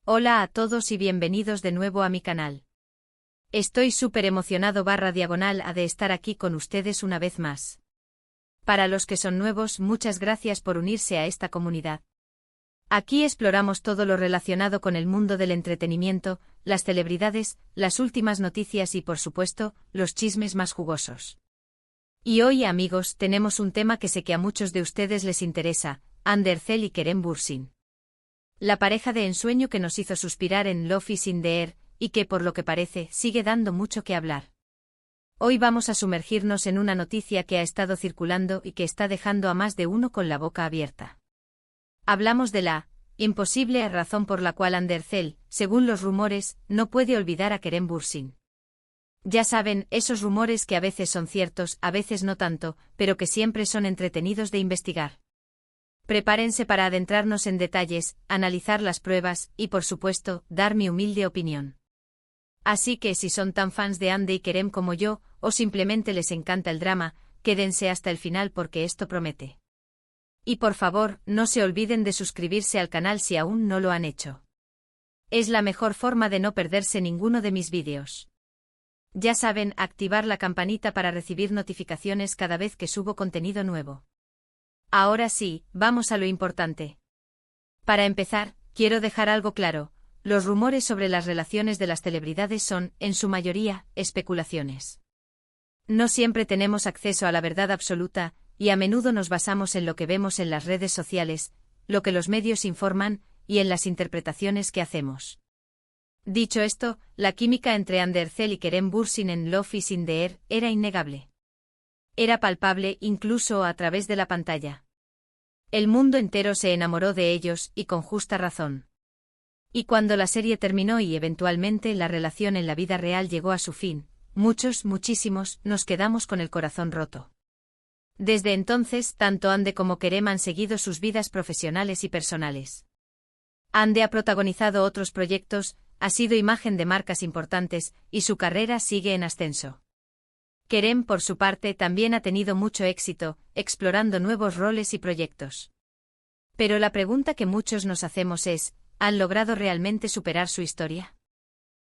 Hola a todos y bienvenidos de nuevo a mi canal. Estoy súper emocionado /diagonal de estar aquí con ustedes una vez más. Para los que son nuevos, muchas gracias por unirse a esta comunidad. Aquí exploramos todo lo relacionado con el mundo del entretenimiento, las celebridades, las últimas noticias y por supuesto, los chismes más jugosos. Y hoy, amigos, tenemos un tema que sé que a muchos de ustedes les interesa, Andercel y Kerem Bürsin. La pareja de ensueño que nos hizo suspirar en Love is in the Air, y que por lo que parece, sigue dando mucho que hablar. Hoy vamos a sumergirnos en una noticia que ha estado circulando y que está dejando a más de uno con la boca abierta. Hablamos de la imposible razón por la cual Andercel, según los rumores, no puede olvidar a Kerem Bürsin. Ya saben, esos rumores que a veces son ciertos, a veces no tanto, pero que siempre son entretenidos de investigar. Prepárense para adentrarnos en detalles, analizar las pruebas y, por supuesto, dar mi humilde opinión. Así que si son tan fans de Ande y Kerem como yo, o simplemente les encanta el drama, quédense hasta el final porque esto promete. Y por favor, no se olviden de suscribirse al canal si aún no lo han hecho. Es la mejor forma de no perderse ninguno de mis vídeos. Ya saben, activar la campanita para recibir notificaciones cada vez que subo contenido nuevo. Ahora sí, vamos a lo importante. Para empezar, quiero dejar algo claro, los rumores sobre las relaciones de las celebridades son, en su mayoría, especulaciones. No siempre tenemos acceso a la verdad absoluta, y a menudo nos basamos en lo que vemos en las redes sociales, lo que los medios informan, y en las interpretaciones que hacemos. Dicho esto, la química entre Andercel y Kerem Bürsin en Love is in the Air era innegable. Era palpable incluso a través de la pantalla. El mundo entero se enamoró de ellos, y con justa razón. Y cuando la serie terminó y eventualmente la relación en la vida real llegó a su fin, muchísimos, nos quedamos con el corazón roto. Desde entonces, tanto Ande como Kerem han seguido sus vidas profesionales y personales. Ande ha protagonizado otros proyectos, ha sido imagen de marcas importantes, y su carrera sigue en ascenso. Kerem, por su parte, también ha tenido mucho éxito, explorando nuevos roles y proyectos. Pero la pregunta que muchos nos hacemos es, ¿han logrado realmente superar su historia?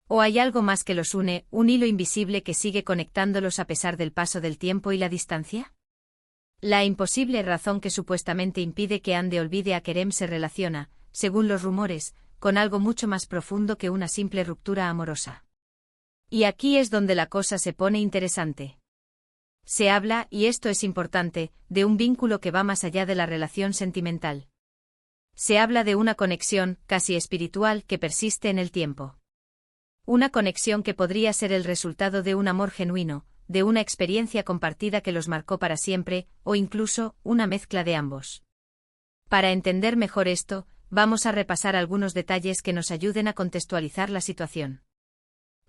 ¿O hay algo más que los une, un hilo invisible que sigue conectándolos a pesar del paso del tiempo y la distancia? La imposible razón que supuestamente impide que Ande olvide a Kerem se relaciona, según los rumores, con algo mucho más profundo que una simple ruptura amorosa. Y aquí es donde la cosa se pone interesante. Se habla, y esto es importante, de un vínculo que va más allá de la relación sentimental. Se habla de una conexión, casi espiritual, que persiste en el tiempo. Una conexión que podría ser el resultado de un amor genuino, de una experiencia compartida que los marcó para siempre, o incluso, una mezcla de ambos. Para entender mejor esto, vamos a repasar algunos detalles que nos ayuden a contextualizar la situación.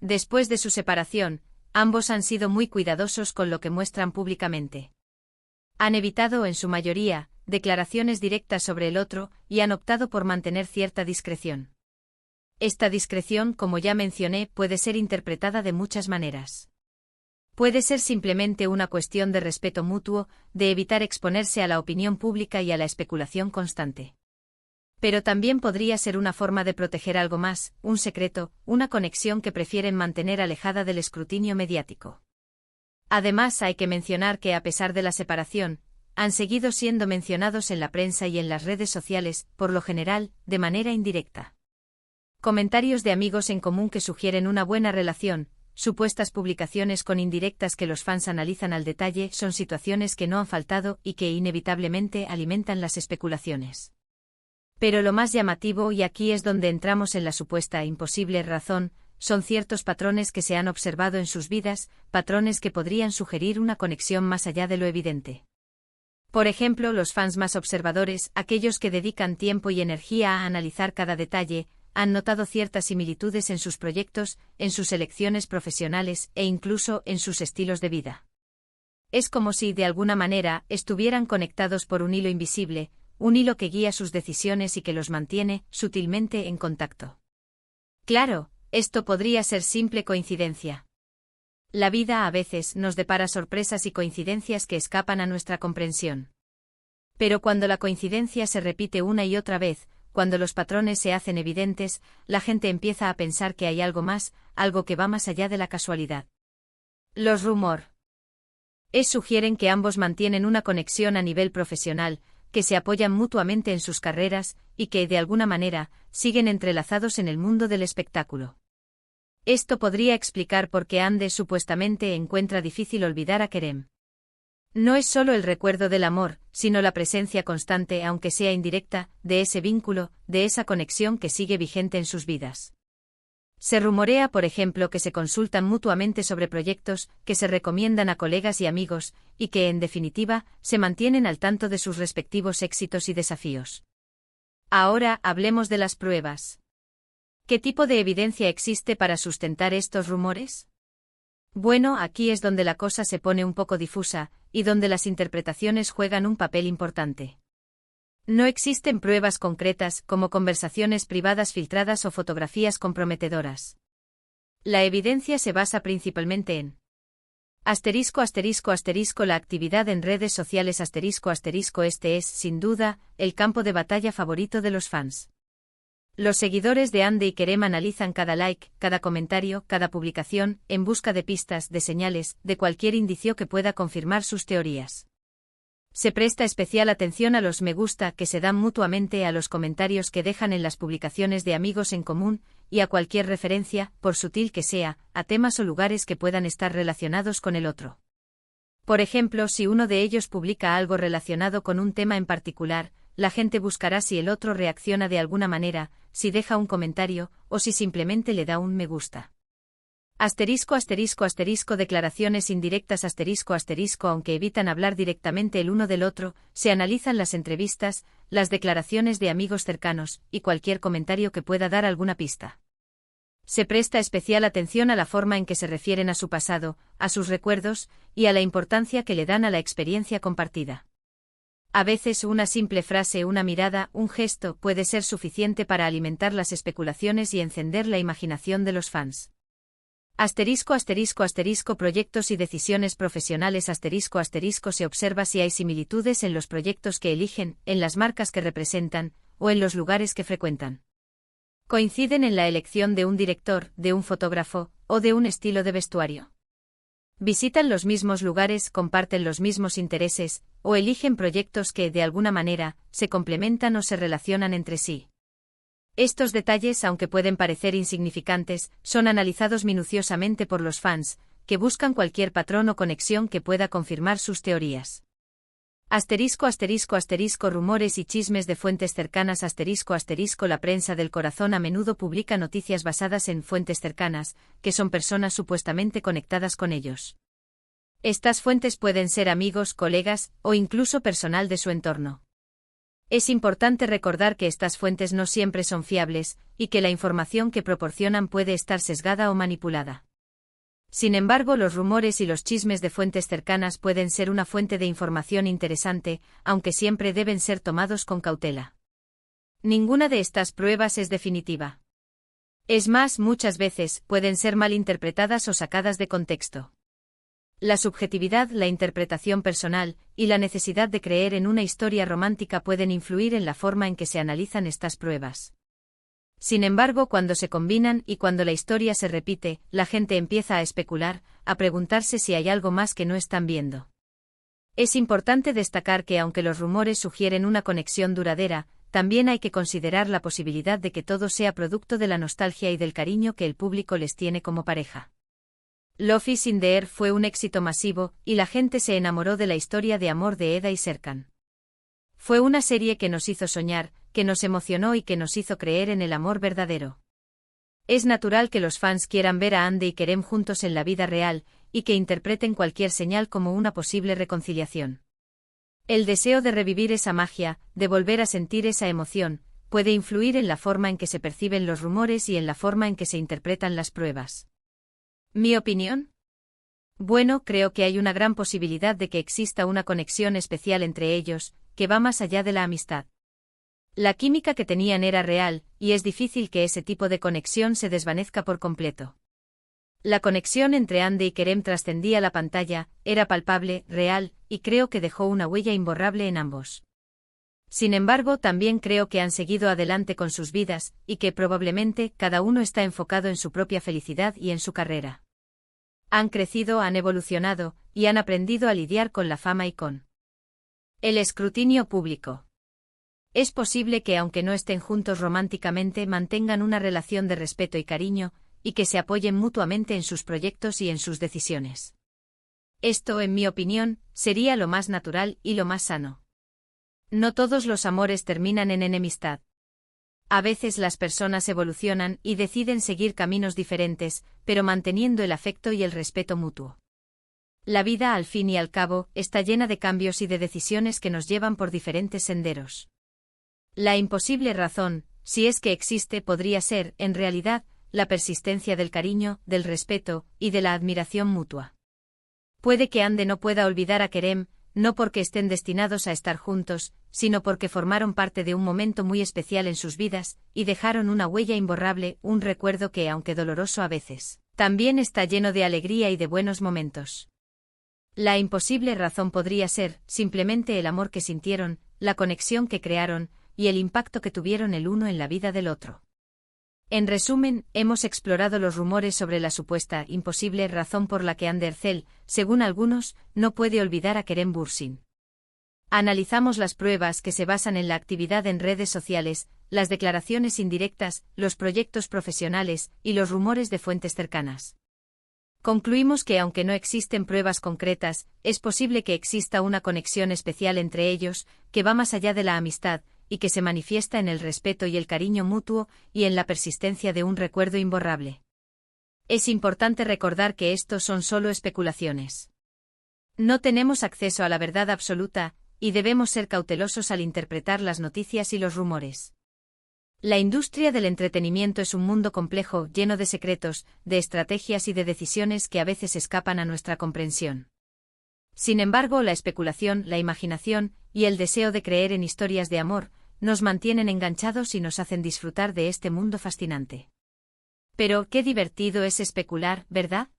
Después de su separación, ambos han sido muy cuidadosos con lo que muestran públicamente. Han evitado, en su mayoría, declaraciones directas sobre el otro y han optado por mantener cierta discreción. Esta discreción, como ya mencioné, puede ser interpretada de muchas maneras. Puede ser simplemente una cuestión de respeto mutuo, de evitar exponerse a la opinión pública y a la especulación constante. Pero también podría ser una forma de proteger algo más, un secreto, una conexión que prefieren mantener alejada del escrutinio mediático. Además, hay que mencionar que a pesar de la separación, han seguido siendo mencionados en la prensa y en las redes sociales, por lo general, de manera indirecta. Comentarios de amigos en común que sugieren una buena relación, supuestas publicaciones con indirectas que los fans analizan al detalle, son situaciones que no han faltado y que inevitablemente alimentan las especulaciones. Pero lo más llamativo, y aquí es donde entramos en la supuesta imposible razón, son ciertos patrones que se han observado en sus vidas, patrones que podrían sugerir una conexión más allá de lo evidente. Por ejemplo, los fans más observadores, aquellos que dedican tiempo y energía a analizar cada detalle, han notado ciertas similitudes en sus proyectos, en sus elecciones profesionales e incluso en sus estilos de vida. Es como si, de alguna manera, estuvieran conectados por un hilo invisible, un hilo que guía sus decisiones y que los mantiene, sutilmente, en contacto. Claro, esto podría ser simple coincidencia. La vida a veces nos depara sorpresas y coincidencias que escapan a nuestra comprensión. Pero cuando la coincidencia se repite una y otra vez, cuando los patrones se hacen evidentes, la gente empieza a pensar que hay algo más, algo que va más allá de la casualidad. Los rumores sugieren que ambos mantienen una conexión a nivel profesional, que se apoyan mutuamente en sus carreras, y que, de alguna manera, siguen entrelazados en el mundo del espectáculo. Esto podría explicar por qué Ande supuestamente encuentra difícil olvidar a Kerem. No es solo el recuerdo del amor, sino la presencia constante, aunque sea indirecta, de ese vínculo, de esa conexión que sigue vigente en sus vidas. Se rumorea, por ejemplo, que se consultan mutuamente sobre proyectos, que se recomiendan a colegas y amigos, y que, en definitiva, se mantienen al tanto de sus respectivos éxitos y desafíos. Ahora, hablemos de las pruebas. ¿Qué tipo de evidencia existe para sustentar estos rumores? Bueno, aquí es donde la cosa se pone un poco difusa, y donde las interpretaciones juegan un papel importante. No existen pruebas concretas, como conversaciones privadas filtradas o fotografías comprometedoras. La evidencia se basa principalmente en la actividad en redes sociales este es, sin duda, el campo de batalla favorito de los fans. Los seguidores de Ande y Kerem analizan cada like, cada comentario, cada publicación, en busca de pistas, de señales, de cualquier indicio que pueda confirmar sus teorías. Se presta especial atención a los me gusta que se dan mutuamente, a los comentarios que dejan en las publicaciones de amigos en común, y a cualquier referencia, por sutil que sea, a temas o lugares que puedan estar relacionados con el otro. Por ejemplo, si uno de ellos publica algo relacionado con un tema en particular, la gente buscará si el otro reacciona de alguna manera, si deja un comentario, o si simplemente le da un me gusta. Declaraciones indirectas aunque evitan hablar directamente el uno del otro, se analizan las entrevistas, las declaraciones de amigos cercanos, y cualquier comentario que pueda dar alguna pista. Se presta especial atención a la forma en que se refieren a su pasado, a sus recuerdos, y a la importancia que le dan a la experiencia compartida. A veces una simple frase, una mirada, un gesto, puede ser suficiente para alimentar las especulaciones y encender la imaginación de los fans. Proyectos y decisiones profesionales se observa si hay similitudes en los proyectos que eligen, en las marcas que representan, o en los lugares que frecuentan. Coinciden en la elección de un director, de un fotógrafo, o de un estilo de vestuario. Visitan los mismos lugares, comparten los mismos intereses, o eligen proyectos que, de alguna manera, se complementan o se relacionan entre sí. Estos detalles, aunque pueden parecer insignificantes, son analizados minuciosamente por los fans, que buscan cualquier patrón o conexión que pueda confirmar sus teorías. Rumores y chismes de fuentes cercanas La prensa del corazón a menudo publica noticias basadas en fuentes cercanas, que son personas supuestamente conectadas con ellos. Estas fuentes pueden ser amigos, colegas, o incluso personal de su entorno. Es importante recordar que estas fuentes no siempre son fiables, y que la información que proporcionan puede estar sesgada o manipulada. Sin embargo, los rumores y los chismes de fuentes cercanas pueden ser una fuente de información interesante, aunque siempre deben ser tomados con cautela. Ninguna de estas pruebas es definitiva. Es más, muchas veces, pueden ser mal interpretadas o sacadas de contexto. La subjetividad, la interpretación personal, y la necesidad de creer en una historia romántica pueden influir en la forma en que se analizan estas pruebas. Sin embargo, cuando se combinan y cuando la historia se repite, la gente empieza a especular, a preguntarse si hay algo más que no están viendo. Es importante destacar que aunque los rumores sugieren una conexión duradera, también hay que considerar la posibilidad de que todo sea producto de la nostalgia y del cariño que el público les tiene como pareja. Love is in the Air fue un éxito masivo, y la gente se enamoró de la historia de amor de Eda y Serkan. Fue una serie que nos hizo soñar, que nos emocionó y que nos hizo creer en el amor verdadero. Es natural que los fans quieran ver a Ande y Kerem juntos en la vida real, y que interpreten cualquier señal como una posible reconciliación. El deseo de revivir esa magia, de volver a sentir esa emoción, puede influir en la forma en que se perciben los rumores y en la forma en que se interpretan las pruebas. ¿Mi opinión? Bueno, creo que hay una gran posibilidad de que exista una conexión especial entre ellos, que va más allá de la amistad. La química que tenían era real, y es difícil que ese tipo de conexión se desvanezca por completo. La conexión entre Ande y Kerem trascendía la pantalla, era palpable, real, y creo que dejó una huella imborrable en ambos. Sin embargo, también creo que han seguido adelante con sus vidas, y que probablemente cada uno está enfocado en su propia felicidad y en su carrera. Han crecido, han evolucionado, y han aprendido a lidiar con la fama y con el escrutinio público. Es posible que aunque no estén juntos románticamente mantengan una relación de respeto y cariño, y que se apoyen mutuamente en sus proyectos y en sus decisiones. Esto, en mi opinión, sería lo más natural y lo más sano. No todos los amores terminan en enemistad. A veces las personas evolucionan y deciden seguir caminos diferentes, pero manteniendo el afecto y el respeto mutuo. La vida, al fin y al cabo, está llena de cambios y de decisiones que nos llevan por diferentes senderos. La imposible razón, si es que existe, podría ser, en realidad, la persistencia del cariño, del respeto y de la admiración mutua. Puede que Ande no pueda olvidar a Kerem, no porque estén destinados a estar juntos, sino porque formaron parte de un momento muy especial en sus vidas, y dejaron una huella imborrable, un recuerdo que, aunque doloroso a veces, también está lleno de alegría y de buenos momentos. La imposible razón podría ser, simplemente el amor que sintieron, la conexión que crearon, y el impacto que tuvieron el uno en la vida del otro. En resumen, hemos explorado los rumores sobre la supuesta imposible razón por la que Ander Zel, según algunos, no puede olvidar a Kerem Bürsin. Analizamos las pruebas que se basan en la actividad en redes sociales, las declaraciones indirectas, los proyectos profesionales y los rumores de fuentes cercanas. Concluimos que aunque no existen pruebas concretas, es posible que exista una conexión especial entre ellos, que va más allá de la amistad, y que se manifiesta en el respeto y el cariño mutuo, y en la persistencia de un recuerdo imborrable. Es importante recordar que estos son solo especulaciones. No tenemos acceso a la verdad absoluta, y debemos ser cautelosos al interpretar las noticias y los rumores. La industria del entretenimiento es un mundo complejo, lleno de secretos, de estrategias y de decisiones que a veces escapan a nuestra comprensión. Sin embargo, la especulación, la imaginación, y el deseo de creer en historias de amor, nos mantienen enganchados y nos hacen disfrutar de este mundo fascinante. Pero, qué divertido es especular, ¿verdad?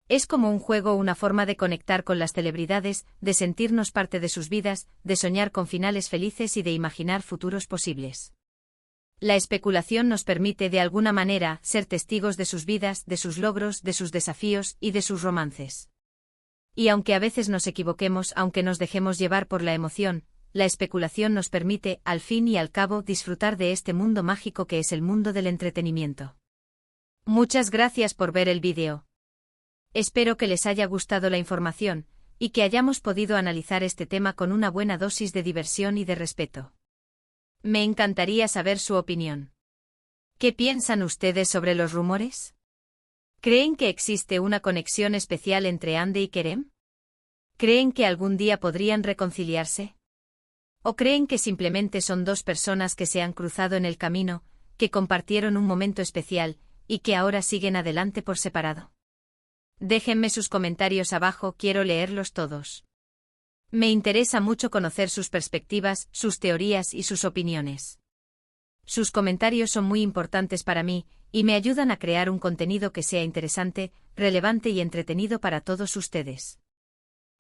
Es como un juego, una forma de conectar con las celebridades, de sentirnos parte de sus vidas, de soñar con finales felices y de imaginar futuros posibles. La especulación nos permite, de alguna manera, ser testigos de sus vidas, de sus logros, de sus desafíos y de sus romances. Y aunque a veces nos equivoquemos, aunque nos dejemos llevar por la emoción, la especulación nos permite, al fin y al cabo, disfrutar de este mundo mágico que es el mundo del entretenimiento. Muchas gracias por ver el vídeo. Espero que les haya gustado la información, y que hayamos podido analizar este tema con una buena dosis de diversión y de respeto. Me encantaría saber su opinión. ¿Qué piensan ustedes sobre los rumores? ¿Creen que existe una conexión especial entre Ande y Kerem? ¿Creen que algún día podrían reconciliarse? ¿O creen que simplemente son dos personas que se han cruzado en el camino, que compartieron un momento especial, y que ahora siguen adelante por separado? Déjenme sus comentarios abajo, quiero leerlos todos. Me interesa mucho conocer sus perspectivas, sus teorías y sus opiniones. Sus comentarios son muy importantes para mí, y me ayudan a crear un contenido que sea interesante, relevante y entretenido para todos ustedes.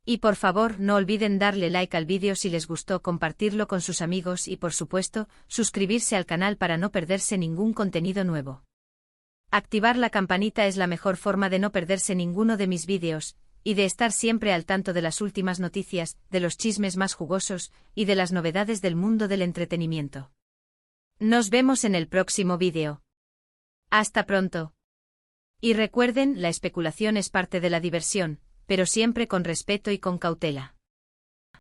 Y por favor, no olviden darle like al vídeo si les gustó, compartirlo con sus amigos y por supuesto, suscribirse al canal para no perderse ningún contenido nuevo. Activar la campanita es la mejor forma de no perderse ninguno de mis vídeos, y de estar siempre al tanto de las últimas noticias, de los chismes más jugosos, y de las novedades del mundo del entretenimiento. Nos vemos en el próximo vídeo. Hasta pronto. Y recuerden, la especulación es parte de la diversión, pero siempre con respeto y con cautela.